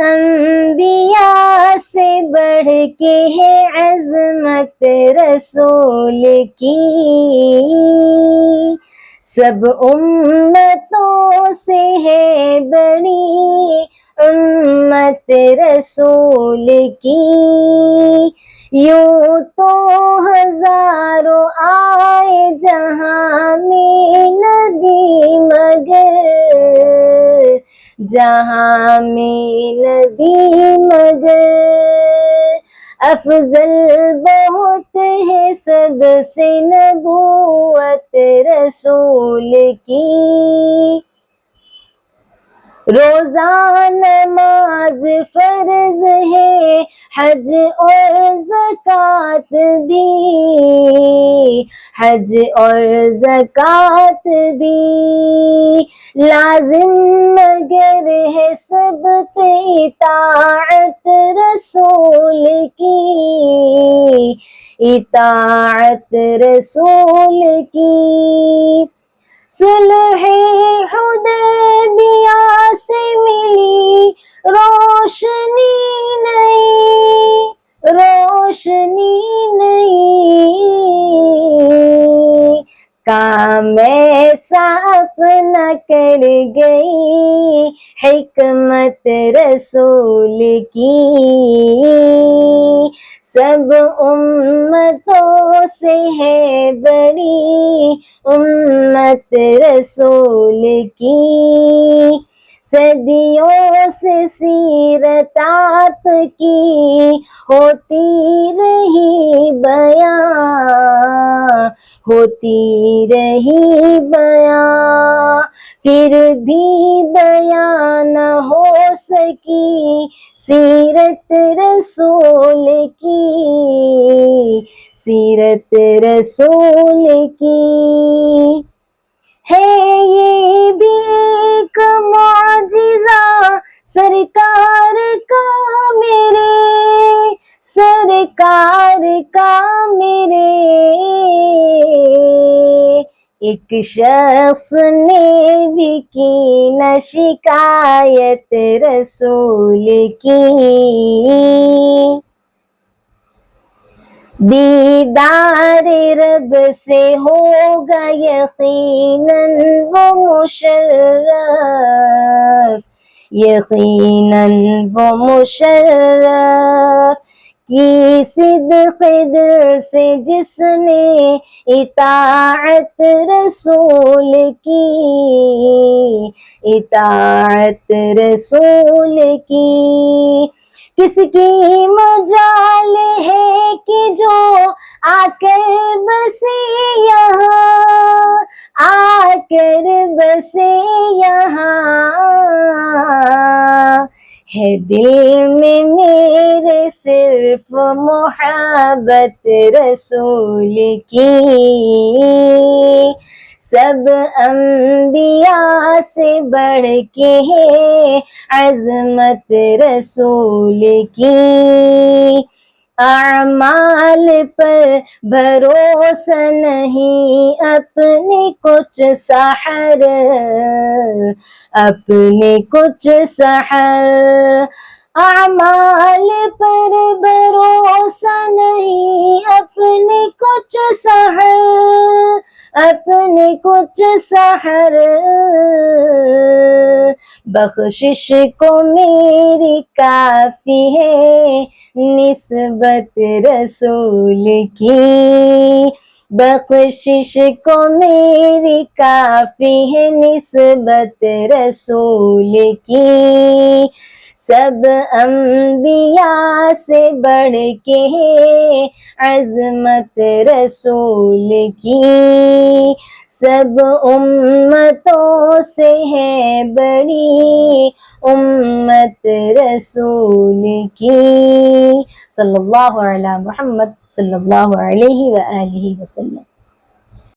انبیاء سے بڑھ کے ہے عظمت رسول کی، سب امتوں سے ہے بڑی امت رسول کی، یوں تو ہزاروں آئے جہاں میں نبی مگر، جہاں میں نبی مگر، افضل بہت ہے سب سے نبوت رسول کی، روزہ نماز فرض ہے، حج اور زکوٰۃ بھی، حج اور زکوٰۃ بھی لازم مگر ہے سب پہ اطاعت رسول کی، اطاعت رسول کی، صلح حدیبیہ سے ملی روشنی نئی، روشنی نئی، کام ایسا اپنا کر گئی حکمت رسول کی، سب امتوں سے ہے بڑی امت رسول کی، صدیوں سے سیرت آپ کی ہوتی رہی بیان، ہوتی رہی بیان، پھر بھی بیان نہ ہو سکی سیرت رسول کی، سیرت رسول کی، ہے یہ بھی ایک معجزہ سرکار کا میرے، سرکار کا میرے، ایک شخص نے بھی کی نہ شکایت رسول کی، دیدار رب سے ہوگا یقیناً وہ مشرف، یقیناً وہ مشرف، کی صدق دل سے جس نے اطاعت رسول کی، اطاعت رسول کی، کس کی مجال ہے کہ جو آ کر بسے یہاں، آ کر بسے یہاں، ہے دل میں میرے صرف محبت رسول کی، سب انبیاء سے بڑھ کے ہے عظمت رسول کی، اعمال پر بھروسہ نہیں اپنے کچھ سحر، اپنے کچھ سحر، اعمال پر بھروسہ نہیں اپنے کچھ سحر، اپنے کچھ سحر، بخشش کو میری کافی ہے نسبت رسول کی، بخشش کو میری کافی ہے نسبت رسول کی، سب انبیاء سے بڑھ کے ہے عظمت رسول کی، سب امتوں سے ہے بڑی امت رسول کی، صلی اللہ علی محمد صلی اللہ علیہ وآلہ وسلم۔